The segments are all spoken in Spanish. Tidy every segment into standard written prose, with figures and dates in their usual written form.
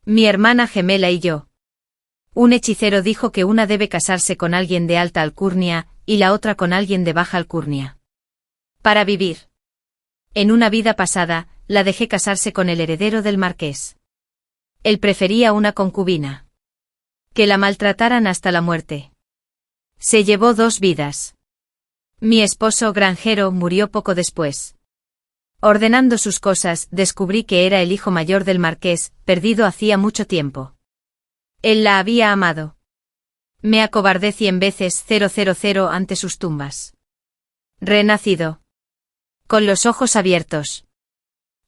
Mi hermana gemela y yo. Un hechicero dijo que una debe casarse con alguien de alta alcurnia, y la otra con alguien de baja alcurnia. Para vivir. En una vida pasada, la dejé casarse con el heredero del marqués. Él prefería una concubina. Que la maltrataran hasta la muerte. Se llevó 2 vidas. Mi esposo granjero murió poco después. Ordenando sus cosas, descubrí que era el hijo mayor del marqués, perdido hacía mucho tiempo. Él la había amado. Me acobardé 100 veces 000 ante sus tumbas. Renacido. Con los ojos abiertos.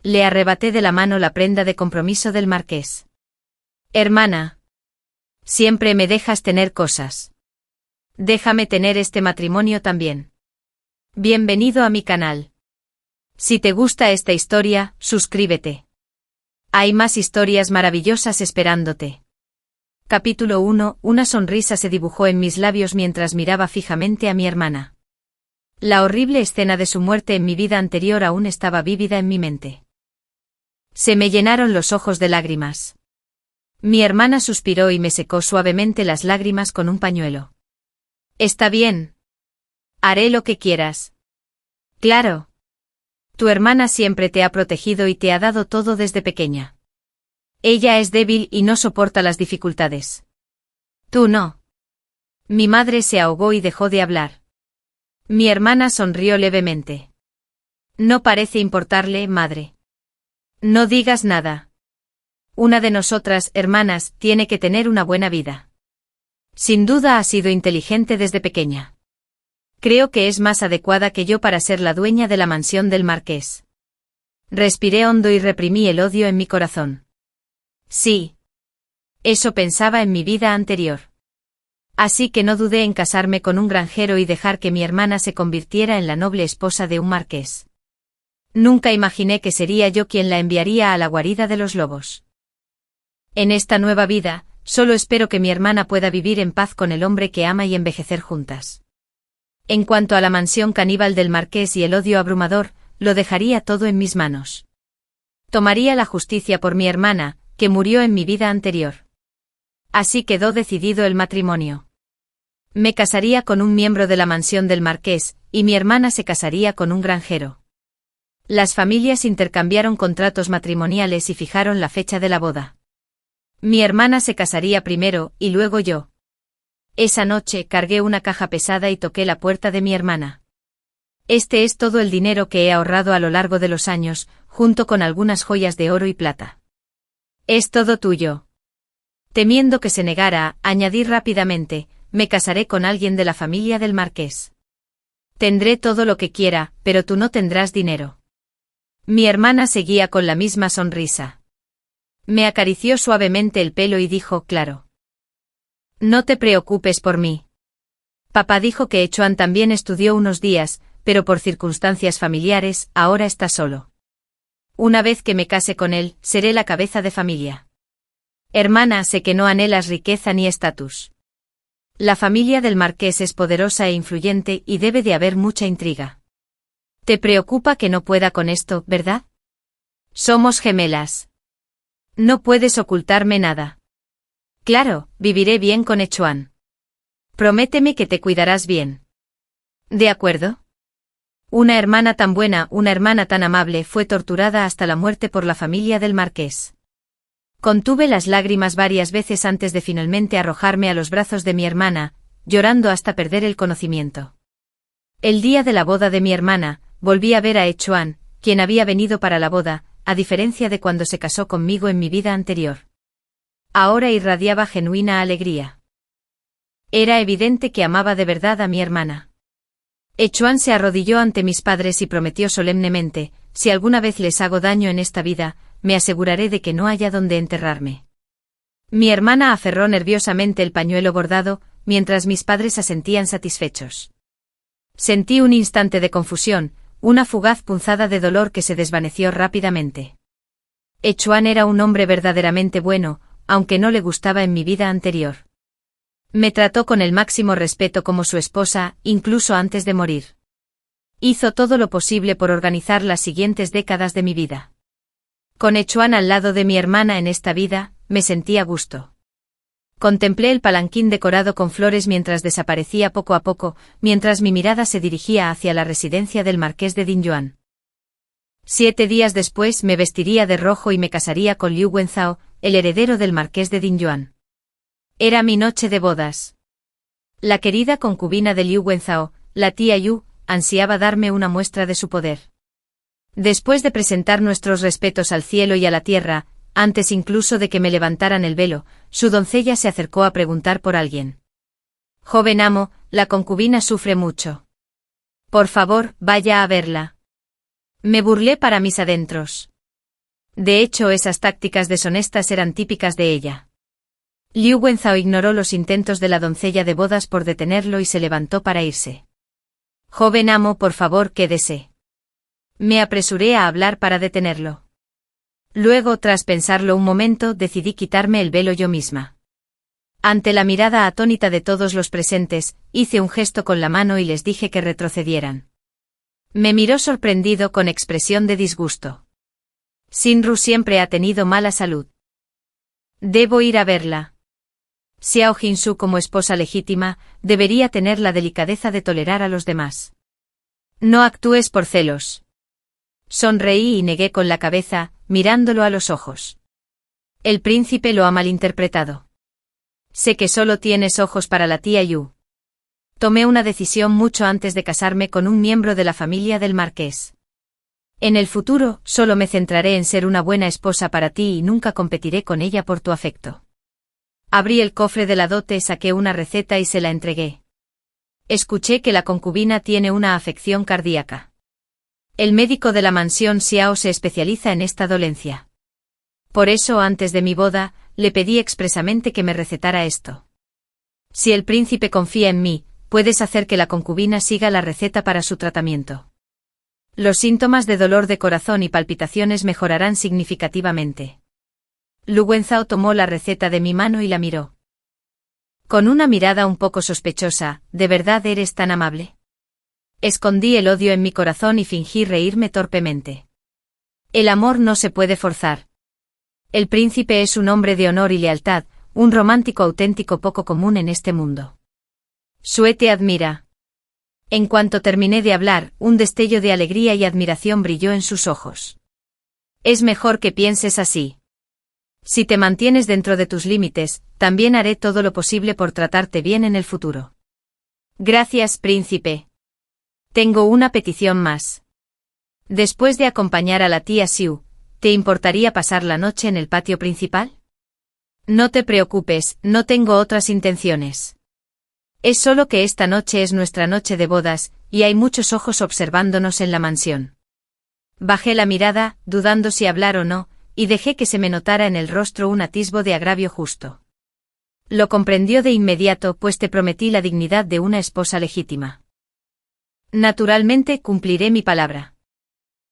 Le arrebaté de la mano la prenda de compromiso del marqués. Hermana. Siempre me dejas tener cosas. Déjame tener este matrimonio también. Bienvenido a mi canal. Si te gusta esta historia, suscríbete. Hay más historias maravillosas esperándote. Capítulo 1. Una sonrisa se dibujó en mis labios mientras miraba fijamente a mi hermana. La horrible escena de su muerte en mi vida anterior aún estaba vívida en mi mente. Se me llenaron los ojos de lágrimas. Mi hermana suspiró y me secó suavemente las lágrimas con un pañuelo. Está bien. Haré lo que quieras. Claro. Tu hermana siempre te ha protegido y te ha dado todo desde pequeña. Ella es débil y no soporta las dificultades. Tú no. Mi madre se ahogó y dejó de hablar. Mi hermana sonrió levemente. No parece importarle, madre. No digas nada. Una de nosotras, hermanas, tiene que tener una buena vida. Sin duda ha sido inteligente desde pequeña. Creo que es más adecuada que yo para ser la dueña de la mansión del marqués. Respiré hondo y reprimí el odio en mi corazón. Sí. Eso pensaba en mi vida anterior. Así que no dudé en casarme con un granjero y dejar que mi hermana se convirtiera en la noble esposa de un marqués. Nunca imaginé que sería yo quien la enviaría a la guarida de los lobos. En esta nueva vida, solo espero que mi hermana pueda vivir en paz con el hombre que ama y envejecer juntas. En cuanto a la mansión caníbal del marqués y el odio abrumador, lo dejaría todo en mis manos. Tomaría la justicia por mi hermana, que murió en mi vida anterior. Así quedó decidido el matrimonio. Me casaría con un miembro de la mansión del marqués, y mi hermana se casaría con un granjero. Las familias intercambiaron contratos matrimoniales y fijaron la fecha de la boda. Mi hermana se casaría primero, y luego yo. Esa noche cargué una caja pesada y toqué la puerta de mi hermana. Este es todo el dinero que he ahorrado a lo largo de los años, junto con algunas joyas de oro y plata. Es todo tuyo. Temiendo que se negara, añadí rápidamente, me casaré con alguien de la familia del marqués. Tendré todo lo que quiera, pero tú no tendrás dinero. Mi hermana seguía con la misma sonrisa. Me acarició suavemente el pelo y dijo claro. No te preocupes por mí. Papá dijo que Echuan también estudió unos días, pero por circunstancias familiares, ahora está solo. Una vez que me case con él, seré la cabeza de familia. Hermana, sé que no anhelas riqueza ni estatus. La familia del marqués es poderosa e influyente y debe de haber mucha intriga. Te preocupa que no pueda con esto, ¿verdad? Somos gemelas. No puedes ocultarme nada. Claro, viviré bien con Echuan. Prométeme que te cuidarás bien. ¿De acuerdo? Una hermana tan buena, una hermana tan amable fue torturada hasta la muerte por la familia del marqués. Contuve las lágrimas varias veces antes de finalmente arrojarme a los brazos de mi hermana, llorando hasta perder el conocimiento. El día de la boda de mi hermana, volví a ver a Echuan, quien había venido para la boda, a diferencia de cuando se casó conmigo en mi vida anterior. Ahora irradiaba genuina alegría. Era evidente que amaba de verdad a mi hermana. Echuan se arrodilló ante mis padres y prometió solemnemente, si alguna vez les hago daño en esta vida, me aseguraré de que no haya donde enterrarme. Mi hermana aferró nerviosamente el pañuelo bordado, mientras mis padres asentían satisfechos. Sentí un instante de confusión, una fugaz punzada de dolor que se desvaneció rápidamente. Echuan era un hombre verdaderamente bueno, aunque no le gustaba en mi vida anterior. Me trató con el máximo respeto como su esposa, incluso antes de morir. Hizo todo lo posible por organizar las siguientes décadas de mi vida. Con Echuan al lado de mi hermana en esta vida, me sentí a gusto. Contemplé el palanquín decorado con flores mientras desaparecía poco a poco, mientras mi mirada se dirigía hacia la residencia del marqués de Dinyuan. 7 días después me vestiría de rojo y me casaría con Liu Wenzhao, el heredero del marqués de Dinyuan. Era mi noche de bodas. La querida concubina de Liu Wenzhao, la tía Yu, ansiaba darme una muestra de su poder. Después de presentar nuestros respetos al cielo y a la tierra, antes incluso de que me levantaran el velo, su doncella se acercó a preguntar por alguien. Joven amo, la concubina sufre mucho. Por favor, vaya a verla. Me burlé para mis adentros. De hecho, esas tácticas deshonestas eran típicas de ella. Liu Wenzhao ignoró los intentos de la doncella de bodas por detenerlo y se levantó para irse. Joven amo, por favor, quédese. Me apresuré a hablar para detenerlo. Luego, tras pensarlo un momento, decidí quitarme el velo yo misma. Ante la mirada atónita de todos los presentes, hice un gesto con la mano y les dije que retrocedieran. Me miró sorprendido con expresión de disgusto. Shinru siempre ha tenido mala salud. Debo ir a verla. Xiao Jinsu como esposa legítima, debería tener la delicadeza de tolerar a los demás. No actúes por celos. Sonreí y negué con la cabeza, mirándolo a los ojos. El príncipe lo ha malinterpretado. Sé que solo tienes ojos para la tía Yu. Tomé una decisión mucho antes de casarme con un miembro de la familia del marqués. En el futuro, solo me centraré en ser una buena esposa para ti y nunca competiré con ella por tu afecto. Abrí el cofre de la dote, saqué una receta y se la entregué. Escuché que la concubina tiene una afección cardíaca. El médico de la mansión Xiao se especializa en esta dolencia. Por eso, antes de mi boda, le pedí expresamente que me recetara esto. Si el príncipe confía en mí, puedes hacer que la concubina siga la receta para su tratamiento. Los síntomas de dolor de corazón y palpitaciones mejorarán significativamente. Liu Wenzhao tomó la receta de mi mano y la miró. Con una mirada un poco sospechosa, ¿de verdad eres tan amable? Escondí el odio en mi corazón y fingí reírme torpemente. El amor no se puede forzar. El príncipe es un hombre de honor y lealtad, un romántico auténtico poco común en este mundo. Sue te admira. En cuanto terminé de hablar, un destello de alegría y admiración brilló en sus ojos. Es mejor que pienses así. Si te mantienes dentro de tus límites, también haré todo lo posible por tratarte bien en el futuro. Gracias, príncipe. Tengo una petición más. Después de acompañar a la tía Xiu, ¿te importaría pasar la noche en el patio principal? No te preocupes, no tengo otras intenciones. Es solo que esta noche es nuestra noche de bodas, y hay muchos ojos observándonos en la mansión. Bajé la mirada, dudando si hablar o no, y dejé que se me notara en el rostro un atisbo de agravio justo. Lo comprendió de inmediato, pues te prometí la dignidad de una esposa legítima. Naturalmente cumpliré mi palabra.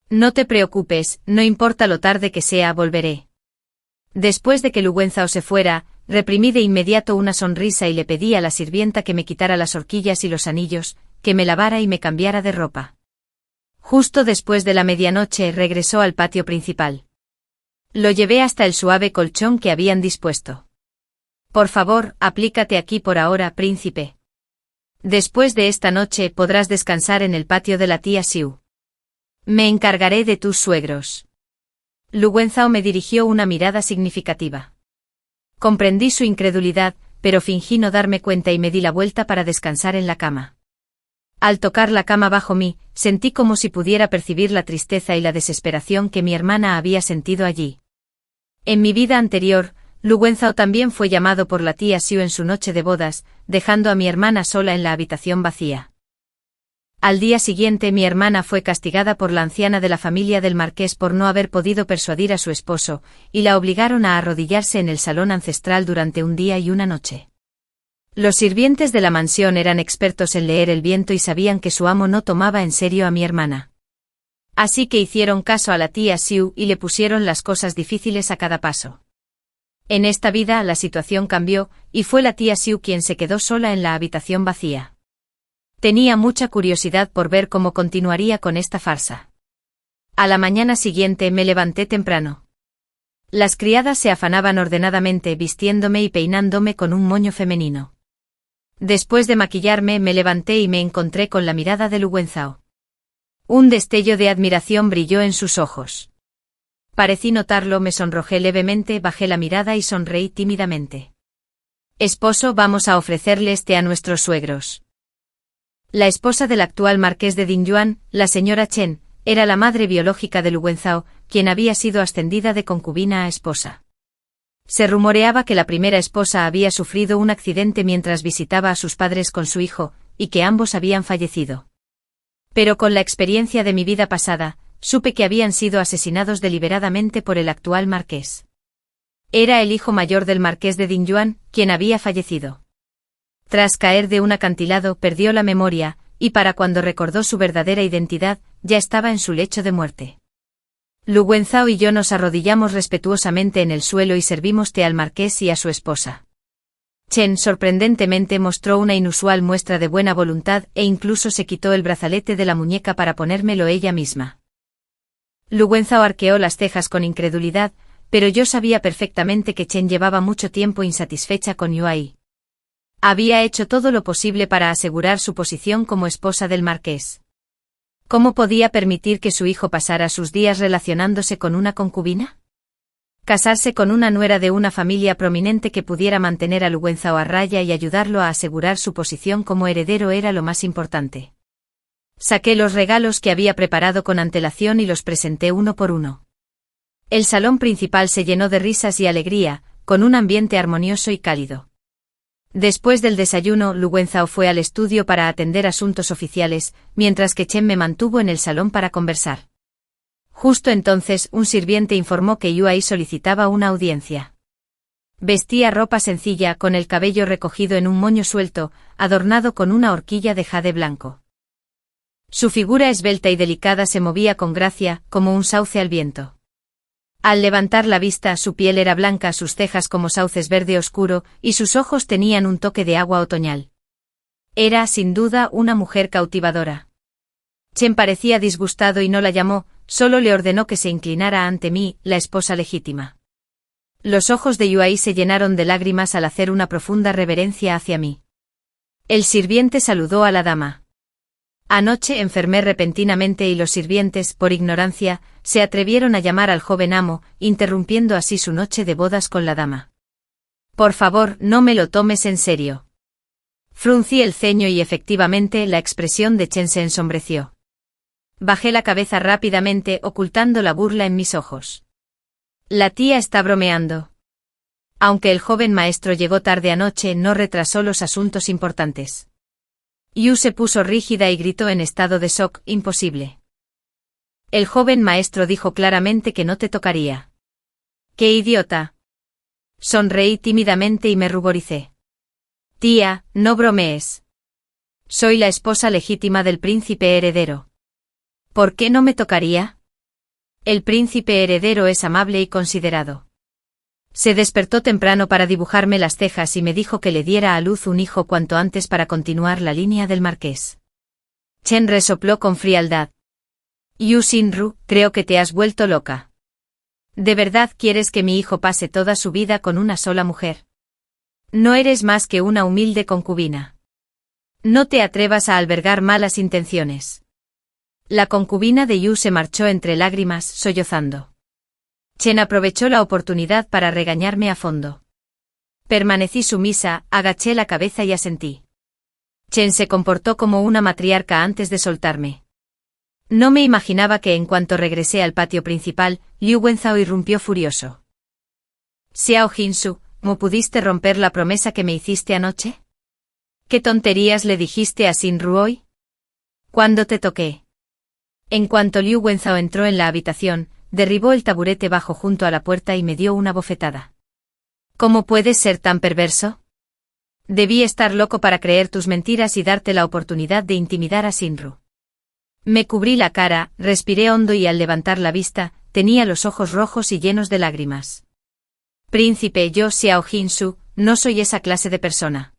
No te preocupes, no importa lo tarde que sea, volveré. Después de que Liu Wenzhao se fuera, reprimí de inmediato una sonrisa y le pedí a la sirvienta que me quitara las horquillas y los anillos, que me lavara y me cambiara de ropa. Justo después de la medianoche regresó al patio principal. Lo llevé hasta el suave colchón que habían dispuesto. Por favor, aplícate aquí por ahora, príncipe. Después de esta noche podrás descansar en el patio de la tía Xiu. Me encargaré de tus suegros. Liu Wenzhao me dirigió una mirada significativa. Comprendí su incredulidad, pero fingí no darme cuenta y me di la vuelta para descansar en la cama. Al tocar la cama bajo mí, sentí como si pudiera percibir la tristeza y la desesperación que mi hermana había sentido allí. En mi vida anterior, Liu Wenzhao también fue llamado por la tía Xiu en su noche de bodas, dejando a mi hermana sola en la habitación vacía. Al día siguiente mi hermana fue castigada por la anciana de la familia del marqués por no haber podido persuadir a su esposo, y la obligaron a arrodillarse en el salón ancestral durante un día y una noche. Los sirvientes de la mansión eran expertos en leer el viento y sabían que su amo no tomaba en serio a mi hermana. Así que hicieron caso a la tía Xiu y le pusieron las cosas difíciles a cada paso. En esta vida la situación cambió, y fue la tía Xiu quien se quedó sola en la habitación vacía. Tenía mucha curiosidad por ver cómo continuaría con esta farsa. A la mañana siguiente me levanté temprano. Las criadas se afanaban ordenadamente vistiéndome y peinándome con un moño femenino. Después de maquillarme me levanté y me encontré con la mirada de Lu Wenzhao. Un destello de admiración brilló en sus ojos. Parecí notarlo, me sonrojé levemente, bajé la mirada y sonreí tímidamente. Esposo, vamos a ofrecerles té a nuestros suegros. La esposa del actual marqués de Dingyuan, la señora Chen, era la madre biológica de Lu Wenzhao, quien había sido ascendida de concubina a esposa. Se rumoreaba que la primera esposa había sufrido un accidente mientras visitaba a sus padres con su hijo, y que ambos habían fallecido. Pero con la experiencia de mi vida pasada, supe que habían sido asesinados deliberadamente por el actual marqués. Era el hijo mayor del marqués de Dingyuan, quien había fallecido. Tras caer de un acantilado perdió la memoria, y para cuando recordó su verdadera identidad, ya estaba en su lecho de muerte. Lu Wenzhao y yo nos arrodillamos respetuosamente en el suelo y servimos té al marqués y a su esposa. Chen sorprendentemente mostró una inusual muestra de buena voluntad e incluso se quitó el brazalete de la muñeca para ponérmelo ella misma. Lu Wenzhao arqueó las cejas con incredulidad, pero yo sabía perfectamente que Chen llevaba mucho tiempo insatisfecha con Yuai. Había hecho todo lo posible para asegurar su posición como esposa del marqués. ¿Cómo podía permitir que su hijo pasara sus días relacionándose con una concubina? Casarse con una nuera de una familia prominente que pudiera mantener a Lu Wenzhao a raya y ayudarlo a asegurar su posición como heredero era lo más importante. Saqué los regalos que había preparado con antelación y los presenté uno por uno. El salón principal se llenó de risas y alegría, con un ambiente armonioso y cálido. Después del desayuno, Lu Wenzhao fue al estudio para atender asuntos oficiales, mientras que Chen me mantuvo en el salón para conversar. Justo entonces, un sirviente informó que Yuai solicitaba una audiencia. Vestía ropa sencilla, con el cabello recogido en un moño suelto, adornado con una horquilla de jade blanco. Su figura esbelta y delicada se movía con gracia, como un sauce al viento. Al levantar la vista, su piel era blanca, sus cejas como sauces verde oscuro, y sus ojos tenían un toque de agua otoñal. Era, sin duda, una mujer cautivadora. Chen parecía disgustado y no la llamó, solo le ordenó que se inclinara ante mí, la esposa legítima. Los ojos de Yuai se llenaron de lágrimas al hacer una profunda reverencia hacia mí. El sirviente saludó a la dama. Anoche enfermé repentinamente y los sirvientes, por ignorancia, se atrevieron a llamar al joven amo, interrumpiendo así su noche de bodas con la dama. Por favor, no me lo tomes en serio. Fruncí el ceño y efectivamente la expresión de Chen se ensombreció. Bajé la cabeza rápidamente, ocultando la burla en mis ojos. La tía está bromeando. Aunque el joven maestro llegó tarde anoche, no retrasó los asuntos importantes. Yu se puso rígida y gritó en estado de shock, imposible. El joven maestro dijo claramente que no te tocaría. ¡Qué idiota! Sonreí tímidamente y me ruboricé. Tía, no bromees. Soy la esposa legítima del príncipe heredero. ¿Por qué no me tocaría? El príncipe heredero es amable y considerado. Se despertó temprano para dibujarme las cejas y me dijo que le diera a luz un hijo cuanto antes para continuar la línea del marqués. Chen resopló con frialdad. Yu Xinru, creo que te has vuelto loca. ¿De verdad quieres que mi hijo pase toda su vida con una sola mujer? No eres más que una humilde concubina. No te atrevas a albergar malas intenciones. La concubina de Yu se marchó entre lágrimas, sollozando. Chen aprovechó la oportunidad para regañarme a fondo. Permanecí sumisa, agaché la cabeza y asentí. Chen se comportó como una matriarca antes de soltarme. No me imaginaba que en cuanto regresé al patio principal, Liu Wenzhao irrumpió furioso. Xiao Jinsu, ¿cómo pudiste romper la promesa que me hiciste anoche? ¿Qué tonterías le dijiste a Xinru hoy? ¿Cuándo te toqué? En cuanto Liu Wenzhao entró en la habitación, derribó el taburete bajo junto a la puerta y me dio una bofetada. ¿Cómo puedes ser tan perverso? Debí estar loco para creer tus mentiras y darte la oportunidad de intimidar a Xinru. Me cubrí la cara, respiré hondo y al levantar la vista, tenía los ojos rojos y llenos de lágrimas. Príncipe, yo Xiao Jinsu, no soy esa clase de persona.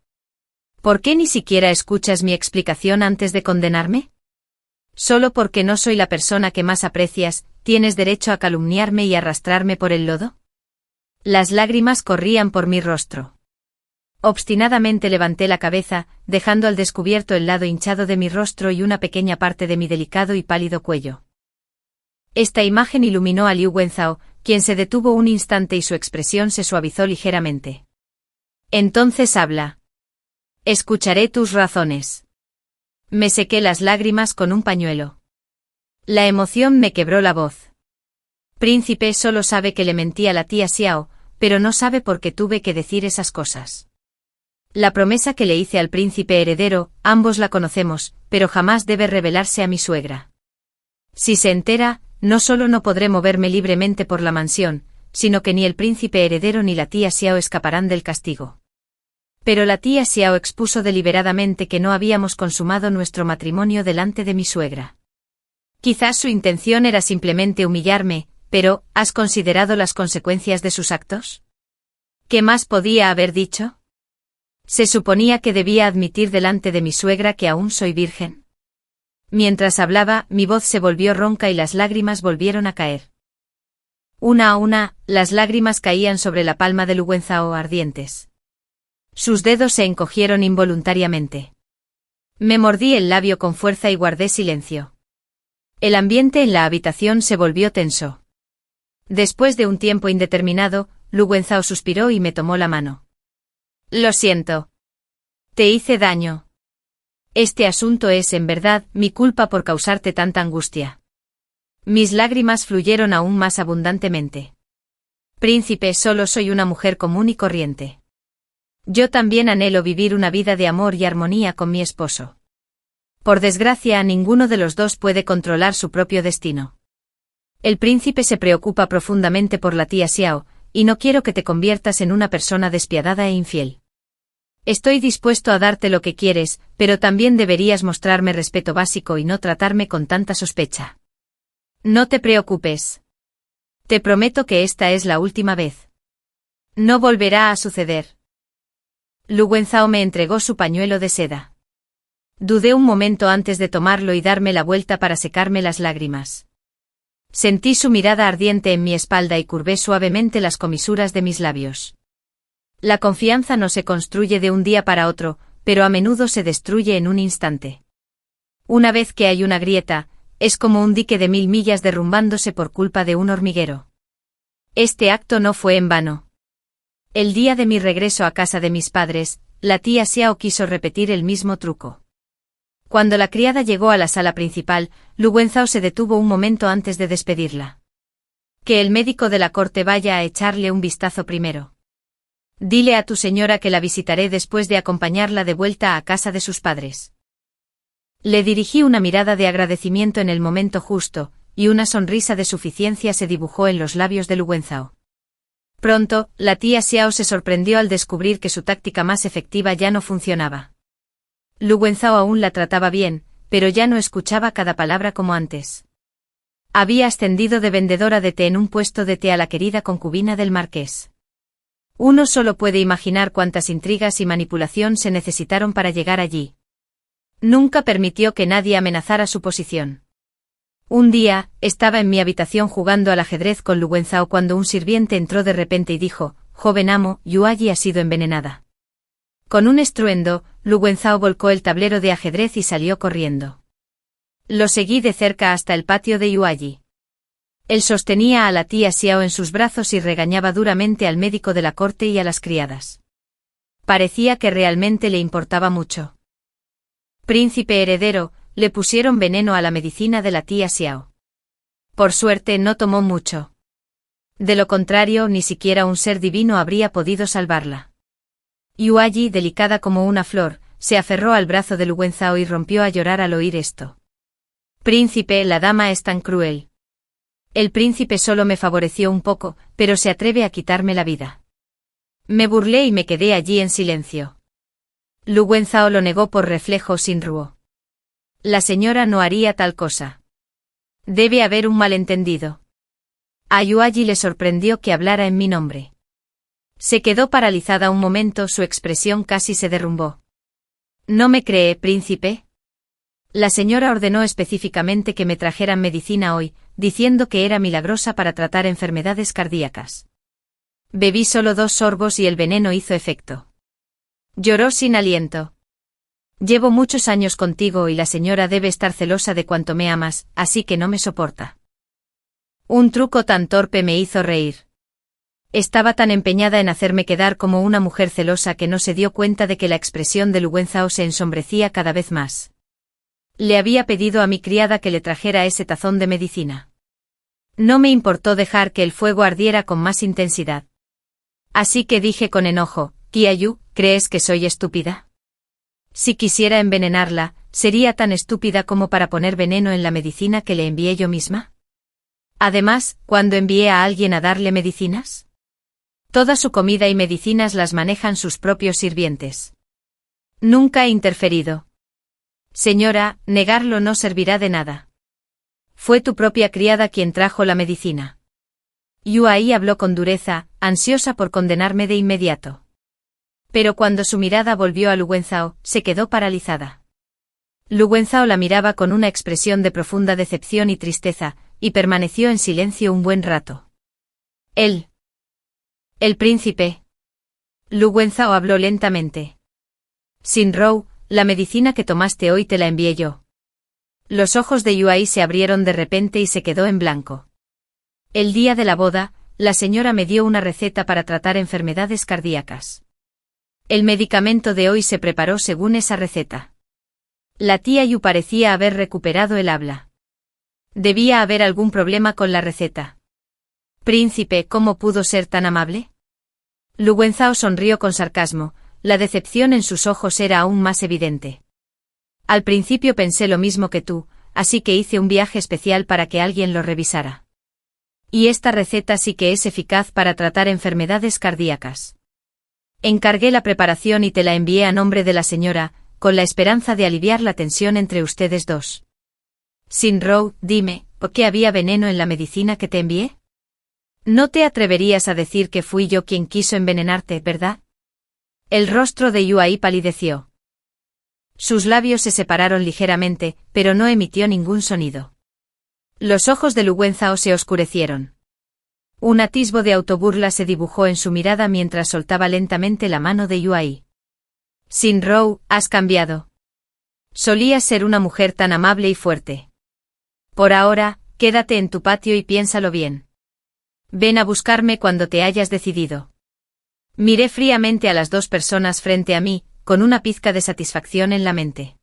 ¿Por qué ni siquiera escuchas mi explicación antes de condenarme? Solo porque no soy la persona que más aprecias, ¿tienes derecho a calumniarme y arrastrarme por el lodo? Las lágrimas corrían por mi rostro. Obstinadamente levanté la cabeza, dejando al descubierto el lado hinchado de mi rostro y una pequeña parte de mi delicado y pálido cuello. Esta imagen iluminó a Liu Wenzhao, quien se detuvo un instante y su expresión se suavizó ligeramente. Entonces habla. Escucharé tus razones. Me sequé las lágrimas con un pañuelo. La emoción me quebró la voz. Príncipe solo sabe que le mentí a la tía Xiao, pero no sabe por qué tuve que decir esas cosas. La promesa que le hice al príncipe heredero, ambos la conocemos, pero jamás debe revelarse a mi suegra. Si se entera, no solo no podré moverme libremente por la mansión, sino que ni el príncipe heredero ni la tía Xiao escaparán del castigo. Pero la tía Xiao expuso deliberadamente que no habíamos consumado nuestro matrimonio delante de mi suegra. Quizás su intención era simplemente humillarme, pero ¿has considerado las consecuencias de sus actos? ¿Qué más podía haber dicho? Se suponía que debía admitir delante de mi suegra que aún soy virgen. Mientras hablaba, mi voz se volvió ronca y las lágrimas volvieron a caer. Una a una, las lágrimas caían sobre la palma de Liu Wenzhao ardientes. Sus dedos se encogieron involuntariamente. Me mordí el labio con fuerza y guardé silencio. El ambiente en la habitación se volvió tenso. Después de un tiempo indeterminado, Liu Wenzhao suspiró y me tomó la mano. Lo siento. Te hice daño. Este asunto es, en verdad, mi culpa por causarte tanta angustia. Mis lágrimas fluyeron aún más abundantemente. Príncipe, solo soy una mujer común y corriente. Yo también anhelo vivir una vida de amor y armonía con mi esposo. Por desgracia, ninguno de los dos puede controlar su propio destino. El príncipe se preocupa profundamente por la tía Xiao, y no quiero que te conviertas en una persona despiadada e infiel. Estoy dispuesto a darte lo que quieres, pero también deberías mostrarme respeto básico y no tratarme con tanta sospecha. No te preocupes. Te prometo que esta es la última vez. No volverá a suceder. Liu Wenzhao me entregó su pañuelo de seda. Dudé un momento antes de tomarlo y darme la vuelta para secarme las lágrimas. Sentí su mirada ardiente en mi espalda y curvé suavemente las comisuras de mis labios. La confianza no se construye de un día para otro, pero a menudo se destruye en un instante. Una vez que hay una grieta, es como un dique de 1000 millas derrumbándose por culpa de un hormiguero. Este acto no fue en vano. El día de mi regreso a casa de mis padres, la tía Xiao quiso repetir el mismo truco. Cuando la criada llegó a la sala principal, Liu Wenzhao se detuvo un momento antes de despedirla. Que el médico de la corte vaya a echarle un vistazo primero. Dile a tu señora que la visitaré después de acompañarla de vuelta a casa de sus padres. Le dirigí una mirada de agradecimiento en el momento justo, y una sonrisa de suficiencia se dibujó en los labios de Liu Wenzhao. Pronto, la tía Xiao se sorprendió al descubrir que su táctica más efectiva ya no funcionaba. Liu Wenzhao aún la trataba bien, pero ya no escuchaba cada palabra como antes. Había ascendido de vendedora de té en un puesto de té a la querida concubina del marqués. Uno solo puede imaginar cuántas intrigas y manipulación se necesitaron para llegar allí. Nunca permitió que nadie amenazara su posición. Un día, estaba en mi habitación jugando al ajedrez con Liu Wenzhao cuando un sirviente entró de repente y dijo: «Joven amo, Yuayi ha sido envenenada». Con un estruendo, Liu Wenzhao volcó el tablero de ajedrez y salió corriendo. Lo seguí de cerca hasta el patio de Yuayi. Él sostenía a la tía Xiao en sus brazos y regañaba duramente al médico de la corte y a las criadas. Parecía que realmente le importaba mucho. Príncipe heredero, le pusieron veneno a la medicina de la tía Xiao. Por suerte no tomó mucho. De lo contrario, ni siquiera un ser divino habría podido salvarla. Yuayi, delicada como una flor, se aferró al brazo de Liu Wenzhao y rompió a llorar al oír esto. Príncipe, la dama es tan cruel. El príncipe solo me favoreció un poco, pero se atreve a quitarme la vida. Me burlé y me quedé allí en silencio. Liu Wenzhao lo negó por reflejo sin ruo. La señora no haría tal cosa. Debe haber un malentendido. A Yuayi le sorprendió que hablara en mi nombre. Se quedó paralizada un momento, su expresión casi se derrumbó. ¿No me cree, príncipe? La señora ordenó específicamente que me trajeran medicina hoy, diciendo que era milagrosa para tratar enfermedades cardíacas. Bebí solo 2 sorbos y el veneno hizo efecto. Lloró sin aliento. Llevo muchos años contigo y la señora debe estar celosa de cuánto me amas, así que no me soporta. Un truco tan torpe me hizo reír. Estaba tan empeñada en hacerme quedar como una mujer celosa que no se dio cuenta de que la expresión de Lu Wenzhao se ensombrecía cada vez más. Le había pedido a mi criada que le trajera ese tazón de medicina. No me importó dejar que el fuego ardiera con más intensidad. Así que dije con enojo, Qiayu, ¿crees que soy estúpida? Si quisiera envenenarla, ¿sería tan estúpida como para poner veneno en la medicina que le envié yo misma? Además, ¿cuándo envié a alguien a darle medicinas? Toda su comida y medicinas las manejan sus propios sirvientes. Nunca he interferido. Señora, negarlo no servirá de nada. Fue tu propia criada quien trajo la medicina. Yuai habló con dureza, ansiosa por condenarme de inmediato. Pero cuando su mirada volvió a Lu Wenzhao, se quedó paralizada. Lu Wenzhao la miraba con una expresión de profunda decepción y tristeza, y permaneció en silencio un buen rato. El príncipe. Lu Wenzhao habló lentamente. Xin Rou, la medicina que tomaste hoy te la envié yo. Los ojos de Yuai se abrieron de repente y se quedó en blanco. El día de la boda, la señora me dio una receta para tratar enfermedades cardíacas. El medicamento de hoy se preparó según esa receta. La tía Yu parecía haber recuperado el habla. Debía haber algún problema con la receta. Príncipe, ¿cómo pudo ser tan amable? Lu Wenzhao sonrió con sarcasmo, la decepción en sus ojos era aún más evidente. Al principio pensé lo mismo que tú, así que hice un viaje especial para que alguien lo revisara. Y esta receta sí que es eficaz para tratar enfermedades cardíacas. Encargué la preparación y te la envié a nombre de la señora, con la esperanza de aliviar la tensión entre ustedes dos. Xin Rou, dime, ¿por qué había veneno en la medicina que te envié? No te atreverías a decir que fui yo quien quiso envenenarte, ¿verdad? El rostro de Yuai palideció. Sus labios se separaron ligeramente, pero no emitió ningún sonido. Los ojos de Lu Wenzhao se oscurecieron. Un atisbo de autoburla se dibujó en su mirada mientras soltaba lentamente la mano de Yuai. Xin Rou, has cambiado. Solías ser una mujer tan amable y fuerte. Por ahora, quédate en tu patio y piénsalo bien. Ven a buscarme cuando te hayas decidido. Miré fríamente a las 2 personas frente a mí, con una pizca de satisfacción en la mente.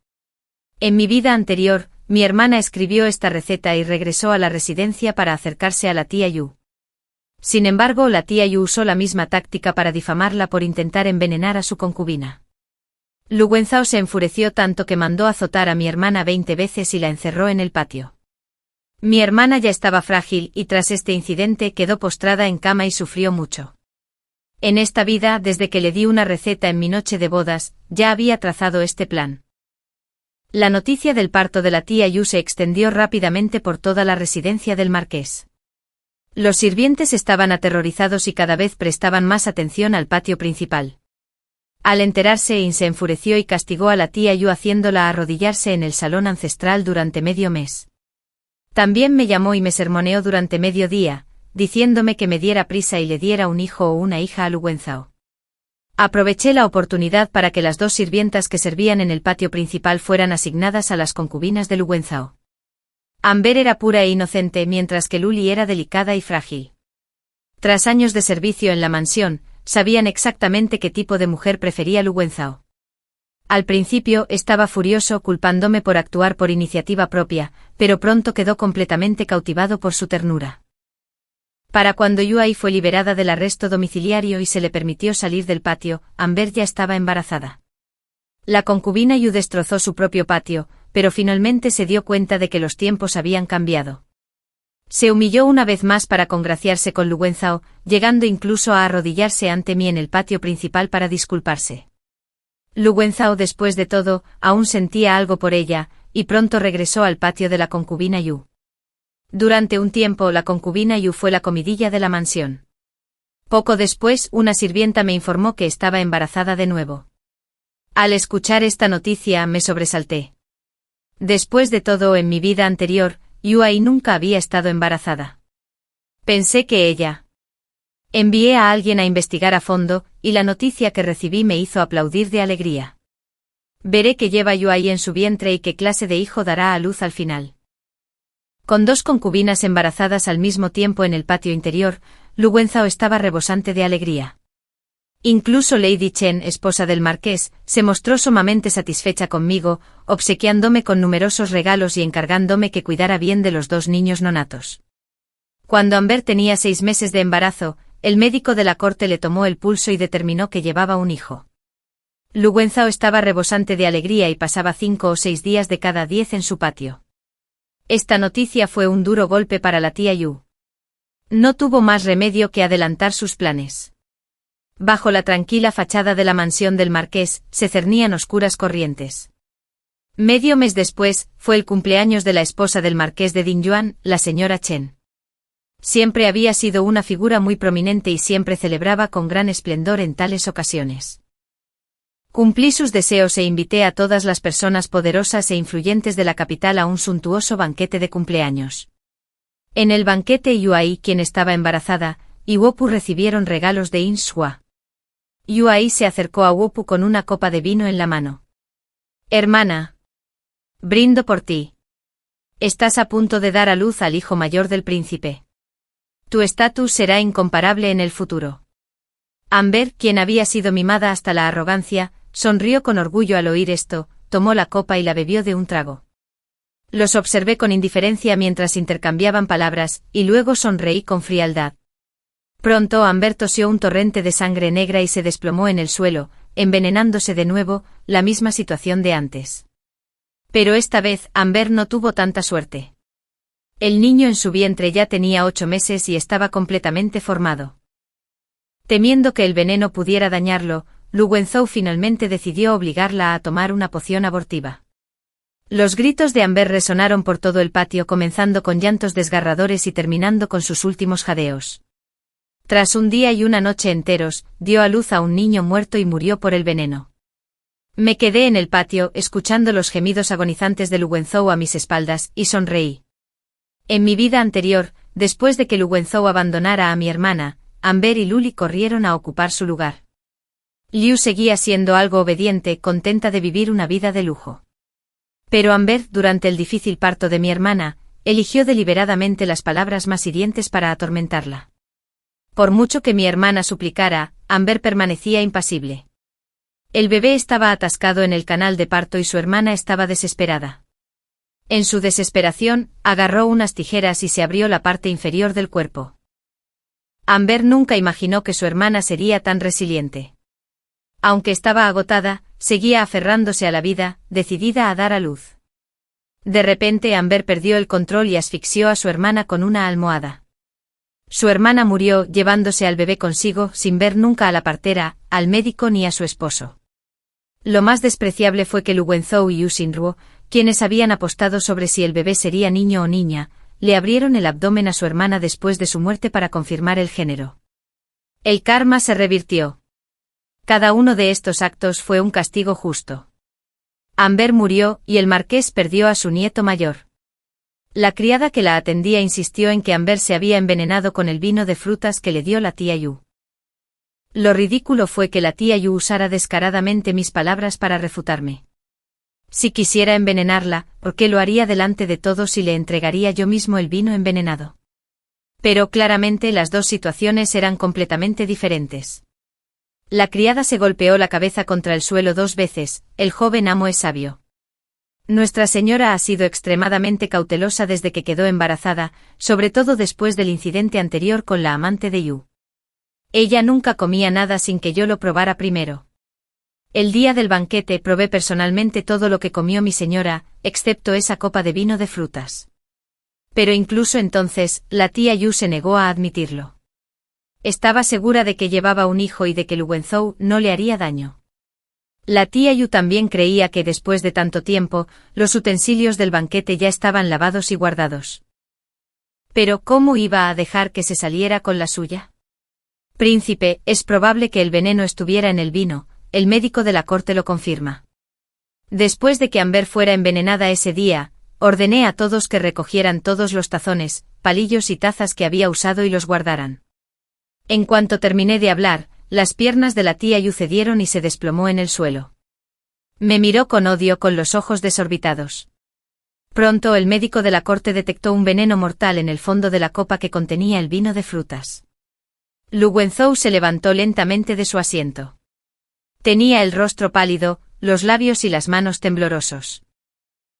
En mi vida anterior, mi hermana escribió esta receta y regresó a la residencia para acercarse a la tía Yu. Sin embargo, la tía Yu usó la misma táctica para difamarla por intentar envenenar a su concubina. Lu Wenzhao se enfureció tanto que mandó azotar a mi hermana 20 veces y la encerró en el patio. Mi hermana ya estaba frágil y tras este incidente quedó postrada en cama y sufrió mucho. En esta vida, desde que le di una receta en mi noche de bodas, ya había trazado este plan. La noticia del parto de la tía Yu se extendió rápidamente por toda la residencia del marqués. Los sirvientes estaban aterrorizados y cada vez prestaban más atención al patio principal. Al enterarse, In se enfureció y castigó a la tía Yu haciéndola arrodillarse en el salón ancestral durante medio mes. También me llamó y me sermoneó durante medio día, diciéndome que me diera prisa y le diera un hijo o una hija a Lu Wenzhao. Aproveché la oportunidad para que las 2 sirvientas que servían en el patio principal fueran asignadas a las concubinas de Lu Wenzhao. Amber era pura e inocente mientras que Luli era delicada y frágil. Tras años de servicio en la mansión, sabían exactamente qué tipo de mujer prefería Lu Wenzhao. Al principio estaba furioso culpándome por actuar por iniciativa propia, pero pronto quedó completamente cautivado por su ternura. Para cuando Yuai fue liberada del arresto domiciliario y se le permitió salir del patio, Amber ya estaba embarazada. La concubina Yu destrozó su propio patio, pero finalmente se dio cuenta de que los tiempos habían cambiado. Se humilló una vez más para congraciarse con Lu Wenzhao, llegando incluso a arrodillarse ante mí en el patio principal para disculparse. Lu Wenzhao, después de todo, aún sentía algo por ella, y pronto regresó al patio de la concubina Yu. Durante un tiempo la concubina Yu fue la comidilla de la mansión. Poco después, una sirvienta me informó que estaba embarazada de nuevo. Al escuchar esta noticia me sobresalté. Después de todo, en mi vida anterior, Yuai nunca había estado embarazada. Pensé que ella Envié a alguien a investigar a fondo, y la noticia que recibí me hizo aplaudir de alegría. Veré qué lleva Yuai en su vientre y qué clase de hijo dará a luz al final. Con 2 concubinas embarazadas al mismo tiempo en el patio interior, Lu Wenzhao estaba rebosante de alegría. Incluso Lady Chen, esposa del marqués, se mostró sumamente satisfecha conmigo, obsequiándome con numerosos regalos y encargándome que cuidara bien de los 2 niños nonatos. Cuando Amber tenía 6 meses de embarazo, el médico de la corte le tomó el pulso y determinó que llevaba un hijo. Lu Wenzhao estaba rebosante de alegría y pasaba 5 o 6 días de cada 10 en su patio. Esta noticia fue un duro golpe para la tía Yu. No tuvo más remedio que adelantar sus planes. Bajo la tranquila fachada de la mansión del marqués, se cernían oscuras corrientes. Medio mes después, fue el cumpleaños de la esposa del marqués de Dingyuan, la señora Chen. Siempre había sido una figura muy prominente y siempre celebraba con gran esplendor en tales ocasiones. Cumplí sus deseos e invité a todas las personas poderosas e influyentes de la capital a un suntuoso banquete de cumpleaños. En el banquete Yuai, quien estaba embarazada, y Wopu recibieron regalos de Inshua. Yuai se acercó a Wopu con una copa de vino en la mano. Hermana. Brindo por ti. Estás a punto de dar a luz al hijo mayor del príncipe. Tu estatus será incomparable en el futuro. Amber, quien había sido mimada hasta la arrogancia, sonrió con orgullo al oír esto, tomó la copa y la bebió de un trago. Los observé con indiferencia mientras intercambiaban palabras, y luego sonreí con frialdad. Pronto Amber tosió un torrente de sangre negra y se desplomó en el suelo, envenenándose de nuevo, la misma situación de antes. Pero esta vez Amber no tuvo tanta suerte. El niño en su vientre ya tenía 8 meses y estaba completamente formado. Temiendo que el veneno pudiera dañarlo, Lu Wenzhou finalmente decidió obligarla a tomar una poción abortiva. Los gritos de Amber resonaron por todo el patio, comenzando con llantos desgarradores y terminando con sus últimos jadeos. Tras un día y una noche enteros, dio a luz a un niño muerto y murió por el veneno. Me quedé en el patio, escuchando los gemidos agonizantes de Lu Wenzhou a mis espaldas, y sonreí. En mi vida anterior, después de que Lu Wenzhou abandonara a mi hermana, Amber y Luli corrieron a ocupar su lugar. Liu seguía siendo algo obediente, contenta de vivir una vida de lujo. Pero Amber, durante el difícil parto de mi hermana, eligió deliberadamente las palabras más hirientes para atormentarla. Por mucho que mi hermana suplicara, Amber permanecía impasible. El bebé estaba atascado en el canal de parto y su hermana estaba desesperada. En su desesperación, agarró unas tijeras y se abrió la parte inferior del cuerpo. Amber nunca imaginó que su hermana sería tan resiliente. Aunque estaba agotada, seguía aferrándose a la vida, decidida a dar a luz. De repente Amber perdió el control y asfixió a su hermana con una almohada. Su hermana murió, llevándose al bebé consigo, sin ver nunca a la partera, al médico ni a su esposo. Lo más despreciable fue que Lu Wenzhou y Yu Xinruo, quienes habían apostado sobre si el bebé sería niño o niña, le abrieron el abdomen a su hermana después de su muerte para confirmar el género. El karma se revirtió. Cada uno de estos actos fue un castigo justo. Amber murió, y el marqués perdió a su nieto mayor. La criada que la atendía insistió en que Amber se había envenenado con el vino de frutas que le dio la tía Yu. Lo ridículo fue que la tía Yu usara descaradamente mis palabras para refutarme. Si quisiera envenenarla, ¿por qué lo haría delante de todos y le entregaría yo mismo el vino envenenado? Pero claramente las dos situaciones eran completamente diferentes. La criada se golpeó la cabeza contra el suelo 2 veces, el joven amo es sabio. Nuestra señora ha sido extremadamente cautelosa desde que quedó embarazada, sobre todo después del incidente anterior con la amante de Yu. Ella nunca comía nada sin que yo lo probara primero. El día del banquete probé personalmente todo lo que comió mi señora, excepto esa copa de vino de frutas. Pero incluso entonces, la tía Yu se negó a admitirlo. Estaba segura de que llevaba un hijo y de que Lu Wenzhou no le haría daño. La tía Yu también creía que después de tanto tiempo, los utensilios del banquete ya estaban lavados y guardados. Pero ¿cómo iba a dejar que se saliera con la suya? Príncipe, es probable que el veneno estuviera en el vino, el médico de la corte lo confirma. Después de que Amber fuera envenenada ese día, ordené a todos que recogieran todos los tazones, palillos y tazas que había usado y los guardaran. En cuanto terminé de hablar, las piernas de la tía Yu cedieron y se desplomó en el suelo. Me miró con odio con los ojos desorbitados. Pronto el médico de la corte detectó un veneno mortal en el fondo de la copa que contenía el vino de frutas. Lu Wenzhou se levantó lentamente de su asiento. Tenía el rostro pálido, los labios y las manos temblorosos.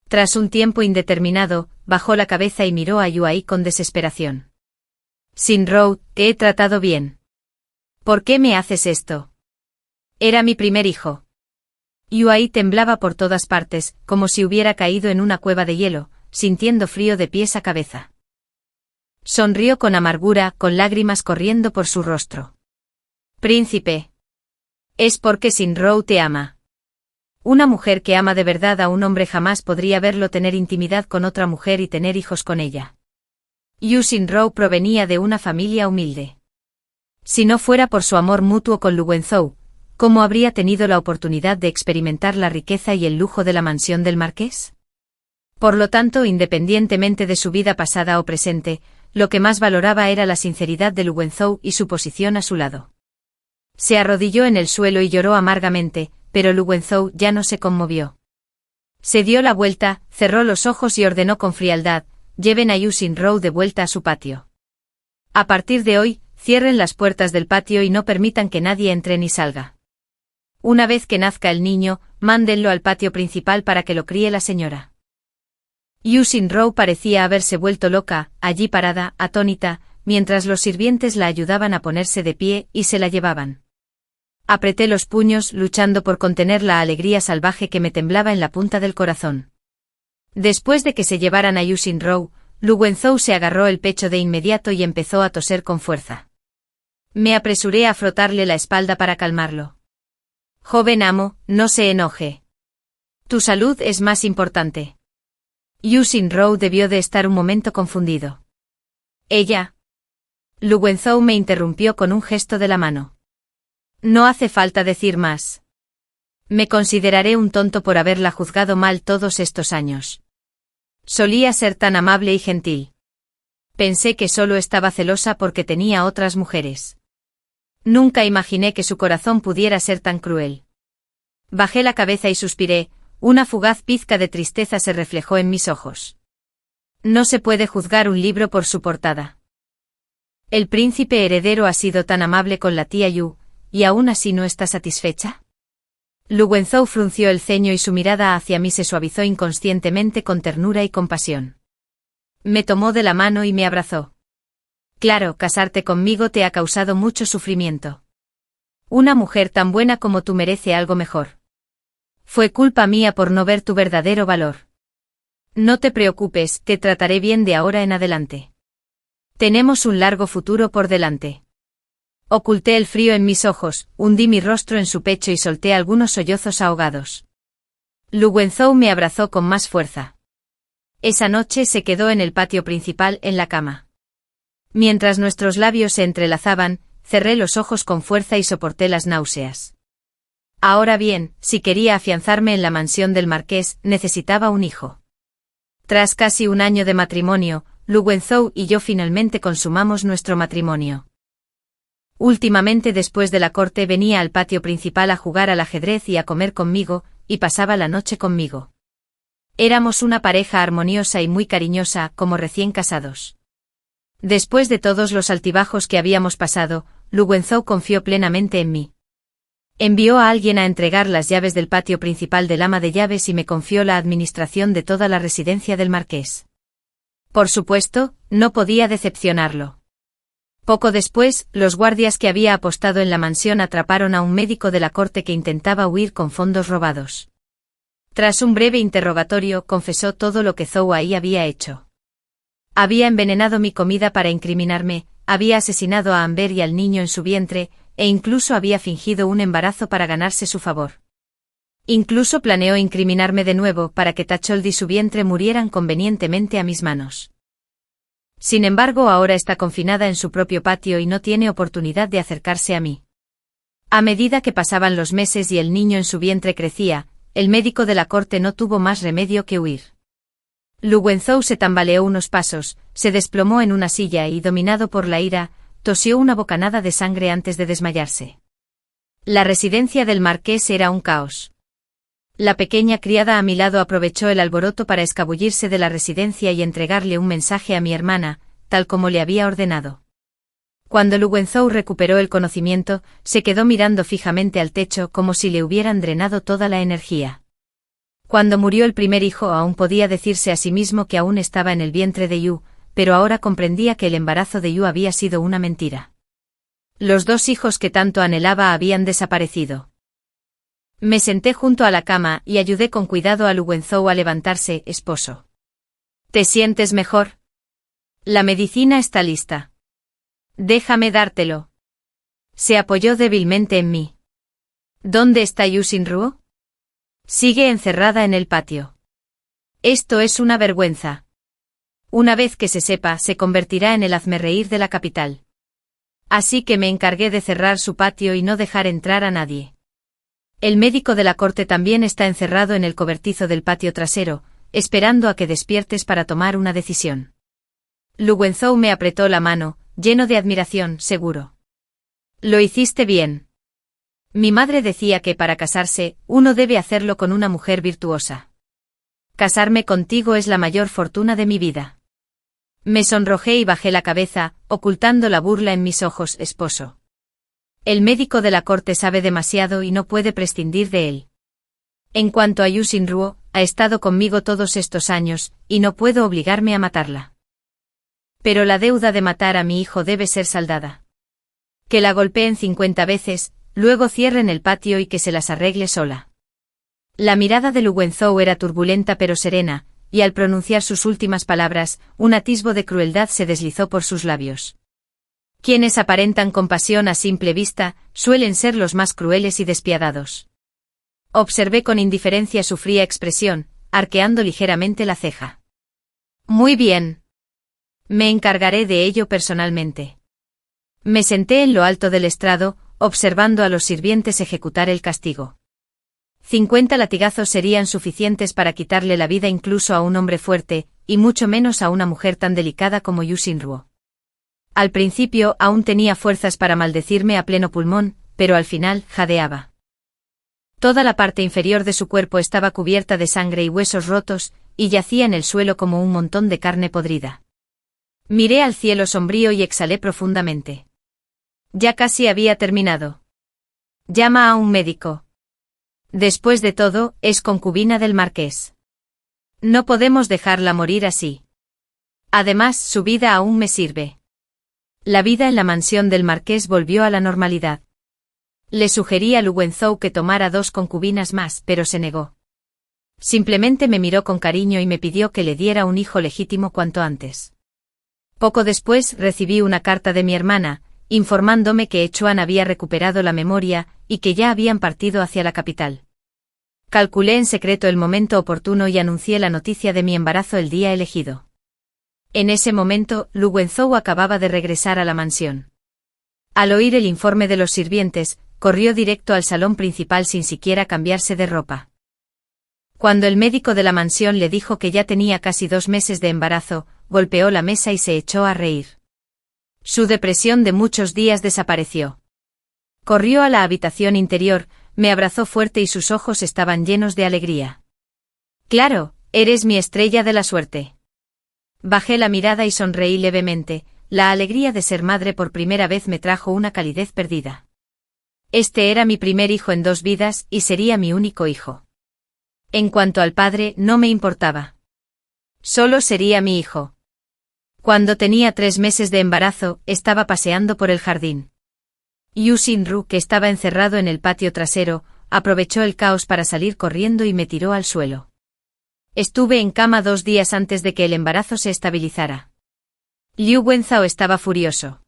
Tras un tiempo indeterminado, bajó la cabeza y miró a Yuai con desesperación. Xinrou, te he tratado bien. ¿Por qué me haces esto? Era mi primer hijo. Yuai temblaba por todas partes, como si hubiera caído en una cueva de hielo, sintiendo frío de pies a cabeza. Sonrió con amargura, con lágrimas corriendo por su rostro. Príncipe. Es porque Xinrou te ama. Una mujer que ama de verdad a un hombre jamás podría verlo tener intimidad con otra mujer y tener hijos con ella. Yu Xinrou provenía de una familia humilde. Si no fuera por su amor mutuo con Lu Wenzhou, ¿cómo habría tenido la oportunidad de experimentar la riqueza y el lujo de la mansión del marqués? Por lo tanto, independientemente de su vida pasada o presente, lo que más valoraba era la sinceridad de Lu Wenzhou y su posición a su lado. Se arrodilló en el suelo y lloró amargamente, pero Lu Wenzhou ya no se conmovió. Se dio la vuelta, cerró los ojos y ordenó con frialdad: lleven a Yu Xinrou de vuelta a su patio. A partir de hoy, cierren las puertas del patio y no permitan que nadie entre ni salga. Una vez que nazca el niño, mándenlo al patio principal para que lo críe la señora. Yu Xinrou parecía haberse vuelto loca, allí parada, atónita, mientras los sirvientes la ayudaban a ponerse de pie y se la llevaban. Apreté los puños, luchando por contener la alegría salvaje que me temblaba en la punta del corazón. Después de que se llevaran a Yu Xinrou, Lu Wenzhou se agarró el pecho de inmediato y empezó a toser con fuerza. Me apresuré a frotarle la espalda para calmarlo. Joven amo, no se enoje. Tu salud es más importante. Yu Xinrou debió de estar un momento confundido. Ella. Lu Wenzhou me interrumpió con un gesto de la mano. No hace falta decir más. Me consideraré un tonto por haberla juzgado mal todos estos años. Solía ser tan amable y gentil. Pensé que solo estaba celosa porque tenía otras mujeres. Nunca imaginé que su corazón pudiera ser tan cruel. Bajé la cabeza y suspiré, una fugaz pizca de tristeza se reflejó en mis ojos. No se puede juzgar un libro por su portada. El príncipe heredero ha sido tan amable con la tía Yu, ¿y aún así no está satisfecha? Lu Wenzhou frunció el ceño y su mirada hacia mí se suavizó inconscientemente con ternura y compasión. Me tomó de la mano y me abrazó. Claro, casarte conmigo te ha causado mucho sufrimiento. Una mujer tan buena como tú merece algo mejor. Fue culpa mía por no ver tu verdadero valor. No te preocupes, te trataré bien de ahora en adelante. Tenemos un largo futuro por delante. Oculté el frío en mis ojos, hundí mi rostro en su pecho y solté algunos sollozos ahogados. Lu Wenzhou me abrazó con más fuerza. Esa noche se quedó en el patio principal en la cama. Mientras nuestros labios se entrelazaban, cerré los ojos con fuerza y soporté las náuseas. Ahora bien, si quería afianzarme en la mansión del marqués, necesitaba un hijo. Tras casi un año de matrimonio, Lu Wenzhou y yo finalmente consumamos nuestro matrimonio. Últimamente después de la corte venía al patio principal a jugar al ajedrez y a comer conmigo, y pasaba la noche conmigo. Éramos una pareja armoniosa y muy cariñosa, como recién casados. Después de todos los altibajos que habíamos pasado, Lu Wenzhou confió plenamente en mí. Envió a alguien a entregar las llaves del patio principal del ama de llaves y me confió la administración de toda la residencia del marqués. Por supuesto, no podía decepcionarlo. Poco después, los guardias que había apostado en la mansión atraparon a un médico de la corte que intentaba huir con fondos robados. Tras un breve interrogatorio, confesó todo lo que Zhou Ai había hecho. Había envenenado mi comida para incriminarme, había asesinado a Amber y al niño en su vientre, e incluso había fingido un embarazo para ganarse su favor. Incluso planeó incriminarme de nuevo para que Tacholdi y su vientre murieran convenientemente a mis manos. Sin embargo, ahora está confinada en su propio patio y no tiene oportunidad de acercarse a mí. A medida que pasaban los meses y el niño en su vientre crecía, el médico de la corte no tuvo más remedio que huir. Lu Wenzhou se tambaleó unos pasos, se desplomó en una silla y, dominado por la ira, tosió una bocanada de sangre antes de desmayarse. La residencia del marqués era un caos. La pequeña criada a mi lado aprovechó el alboroto para escabullirse de la residencia y entregarle un mensaje a mi hermana, tal como le había ordenado. Cuando Lu Wenzhou recuperó el conocimiento, se quedó mirando fijamente al techo como si le hubieran drenado toda la energía. Cuando murió el primer hijo aún podía decirse a sí mismo que aún estaba en el vientre de Yu, pero ahora comprendía que el embarazo de Yu había sido una mentira. Los 2 hijos que tanto anhelaba habían desaparecido. Me senté junto a la cama y ayudé con cuidado a Lu Wenzhou a levantarse. Esposo. ¿Te sientes mejor? La medicina está lista. Déjame dártelo. Se apoyó débilmente en mí. ¿Dónde está Yu Xinruo? Sigue encerrada en el patio. Esto es una vergüenza. Una vez que se sepa, se convertirá en el hazmerreír de la capital. Así que me encargué de cerrar su patio y no dejar entrar a nadie. El médico de la corte también está encerrado en el cobertizo del patio trasero, esperando a que despiertes para tomar una decisión. Lu Wenzhou me apretó la mano, lleno de admiración, seguro. Lo hiciste bien. Mi madre decía que para casarse, uno debe hacerlo con una mujer virtuosa. Casarme contigo es la mayor fortuna de mi vida. Me sonrojé y bajé la cabeza, ocultando la burla en mis ojos. Esposo. El médico de la corte sabe demasiado y no puede prescindir de él. En cuanto a Yu Xinruo, ha estado conmigo todos estos años, y no puedo obligarme a matarla. Pero la deuda de matar a mi hijo debe ser saldada. Que la golpeen 50 veces, luego cierren el patio y que se las arregle sola. La mirada de Lu Wenzhou era turbulenta pero serena, y al pronunciar sus últimas palabras, un atisbo de crueldad se deslizó por sus labios. Quienes aparentan compasión a simple vista, suelen ser los más crueles y despiadados. Observé con indiferencia su fría expresión, arqueando ligeramente la ceja. Muy bien. Me encargaré de ello personalmente. Me senté en lo alto del estrado, observando a los sirvientes ejecutar el castigo. 50 latigazos serían suficientes para quitarle la vida incluso a un hombre fuerte, y mucho menos a una mujer tan delicada como Yu Xinruo. Al principio aún tenía fuerzas para maldecirme a pleno pulmón, pero al final jadeaba. Toda la parte inferior de su cuerpo estaba cubierta de sangre y huesos rotos, y yacía en el suelo como un montón de carne podrida. Miré al cielo sombrío y exhalé profundamente. Ya casi había terminado. Llama a un médico. Después de todo, es concubina del marqués. No podemos dejarla morir así. Además, su vida aún me sirve. La vida en la mansión del marqués volvió a la normalidad. Le sugerí a Lu Wenzhou que tomara 2 concubinas más, pero se negó. Simplemente me miró con cariño y me pidió que le diera un hijo legítimo cuanto antes. Poco después recibí una carta de mi hermana, informándome que Chuan había recuperado la memoria, y que ya habían partido hacia la capital. Calculé en secreto el momento oportuno y anuncié la noticia de mi embarazo el día elegido. En ese momento, Lu Wenzhou acababa de regresar a la mansión. Al oír el informe de los sirvientes, corrió directo al salón principal sin siquiera cambiarse de ropa. Cuando el médico de la mansión le dijo que ya tenía casi 2 meses de embarazo, golpeó la mesa y se echó a reír. Su depresión de muchos días desapareció. Corrió a la habitación interior, me abrazó fuerte y sus ojos estaban llenos de alegría. Claro, eres mi estrella de la suerte. Bajé la mirada y sonreí levemente, la alegría de ser madre por primera vez me trajo una calidez perdida. Este era mi primer hijo en 2 vidas y sería mi único hijo. En cuanto al padre, no me importaba. Solo sería mi hijo. Cuando tenía 3 meses de embarazo, estaba paseando por el jardín. Yu Xinruo, que estaba encerrado en el patio trasero, aprovechó el caos para salir corriendo y me tiró al suelo. Estuve en cama 2 días antes de que el embarazo se estabilizara. Liu Wenzhou estaba furioso.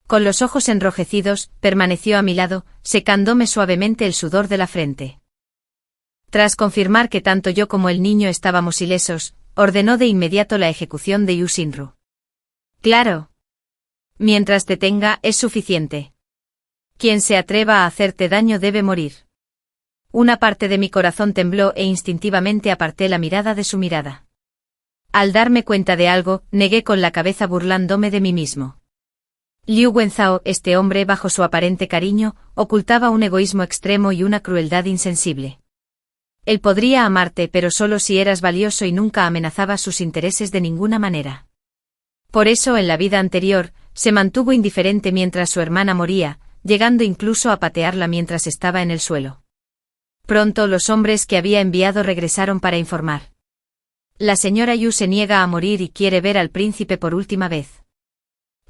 Con los ojos enrojecidos, permaneció a mi lado, secándome suavemente el sudor de la frente. Tras confirmar que tanto yo como el niño estábamos ilesos, ordenó de inmediato la ejecución de Yu Xinruo. Claro. Mientras te tenga, es suficiente. Quien se atreva a hacerte daño debe morir. Una parte de mi corazón tembló e instintivamente aparté la mirada de su mirada. Al darme cuenta de algo, negué con la cabeza burlándome de mí mismo. Liu Wenzhao, este hombre, bajo su aparente cariño, ocultaba un egoísmo extremo y una crueldad insensible. Él podría amarte, pero solo si eras valioso, y nunca amenazaba sus intereses de ninguna manera. Por eso, en la vida anterior, se mantuvo indiferente mientras su hermana moría, llegando incluso a patearla mientras estaba en el suelo. Pronto los hombres que había enviado regresaron para informar. La señora Yu se niega a morir y quiere ver al príncipe por última vez.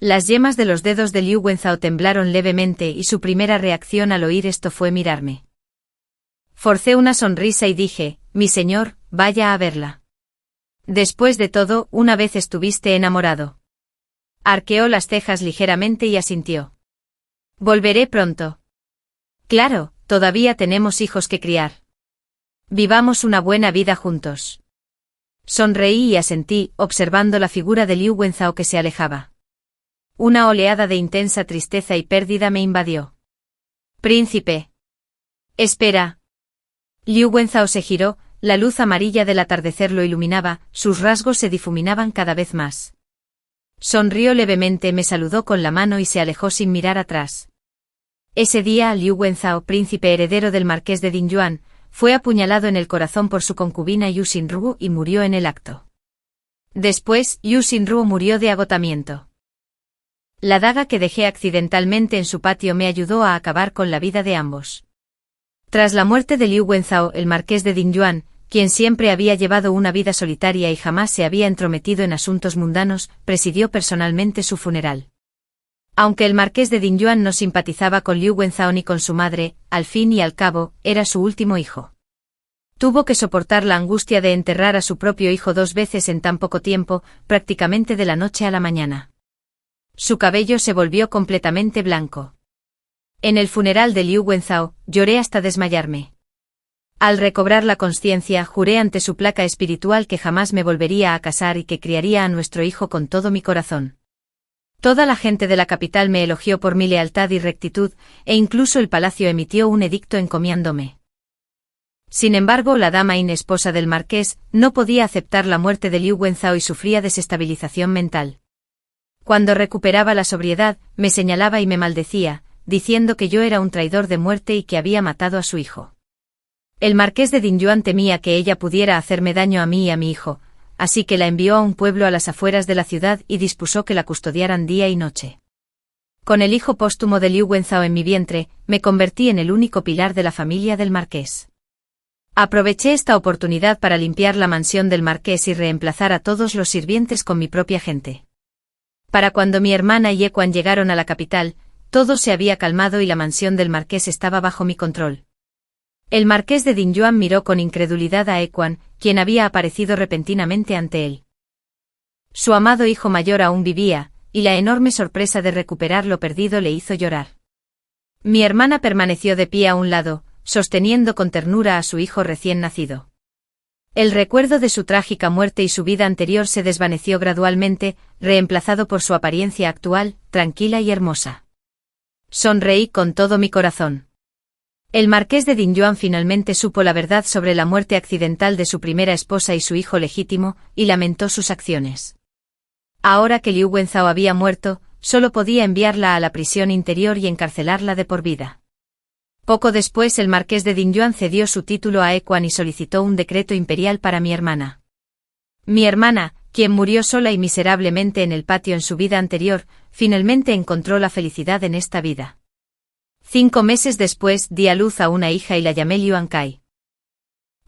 Las yemas de los dedos de Liu Wenzhao temblaron levemente y su primera reacción al oír esto fue mirarme. Forcé una sonrisa y dije, mi señor, vaya a verla. Después de todo, una vez estuviste enamorado. Arqueó las cejas ligeramente y asintió. Volveré pronto. Claro, todavía tenemos hijos que criar. Vivamos una buena vida juntos. Sonreí y asentí, observando la figura de Liu Wenzhao que se alejaba. Una oleada de intensa tristeza y pérdida me invadió. Príncipe. Espera. Liu Wenzhao se giró, la luz amarilla del atardecer lo iluminaba, sus rasgos se difuminaban cada vez más. Sonrió levemente, me saludó con la mano y se alejó sin mirar atrás. Ese día, Liu Wenzhao, príncipe heredero del marqués de Dingyuan, fue apuñalado en el corazón por su concubina Yu Xinru y murió en el acto. Después, Yu Xinru murió de agotamiento. La daga que dejé accidentalmente en su patio me ayudó a acabar con la vida de ambos. Tras la muerte de Liu Wenzhao, el marqués de Dingyuan, quien siempre había llevado una vida solitaria y jamás se había entrometido en asuntos mundanos, presidió personalmente su funeral. Aunque el marqués de Dingyuan no simpatizaba con Liu Wenzhao ni con su madre, al fin y al cabo, era su último hijo. Tuvo que soportar la angustia de enterrar a su propio hijo 2 veces en tan poco tiempo, prácticamente de la noche a la mañana. Su cabello se volvió completamente blanco. En el funeral de Liu Wenzhao, lloré hasta desmayarme. Al recobrar la consciencia, juré ante su placa espiritual que jamás me volvería a casar y que criaría a nuestro hijo con todo mi corazón. Toda la gente de la capital me elogió por mi lealtad y rectitud, e incluso el palacio emitió un edicto encomiándome. Sin embargo, la dama esposa del marqués no podía aceptar la muerte de Liu Wenzhao y sufría desestabilización mental. Cuando recuperaba la sobriedad, me señalaba y me maldecía, diciendo que yo era un traidor de muerte y que había matado a su hijo. El marqués de Dingyuan temía que ella pudiera hacerme daño a mí y a mi hijo, así que la envió a un pueblo a las afueras de la ciudad y dispuso que la custodiaran día y noche. Con el hijo póstumo de Liu Wenzhao en mi vientre, me convertí en el único pilar de la familia del marqués. Aproveché esta oportunidad para limpiar la mansión del marqués y reemplazar a todos los sirvientes con mi propia gente. Para cuando mi hermana y Equan llegaron a la capital, todo se había calmado y la mansión del marqués estaba bajo mi control. El marqués de Dingyuan miró con incredulidad a Equan, quien había aparecido repentinamente ante él. Su amado hijo mayor aún vivía, y la enorme sorpresa de recuperar lo perdido le hizo llorar. Mi hermana permaneció de pie a un lado, sosteniendo con ternura a su hijo recién nacido. El recuerdo de su trágica muerte y su vida anterior se desvaneció gradualmente, reemplazado por su apariencia actual, tranquila y hermosa. Sonreí con todo mi corazón. El marqués de Dingyuan finalmente supo la verdad sobre la muerte accidental de su primera esposa y su hijo legítimo, y lamentó sus acciones. Ahora que Liu Wenzhao había muerto, solo podía enviarla a la prisión interior y encarcelarla de por vida. Poco después el marqués de Dingyuan cedió su título a Equan y solicitó un decreto imperial para mi hermana. Mi hermana, quien murió sola y miserablemente en el patio en su vida anterior, finalmente encontró la felicidad en esta vida. 5 meses después di a luz a una hija y la llamé Liuan Kai.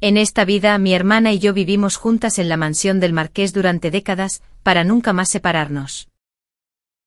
En esta vida mi hermana y yo vivimos juntas en la mansión del marqués durante décadas, para nunca más separarnos.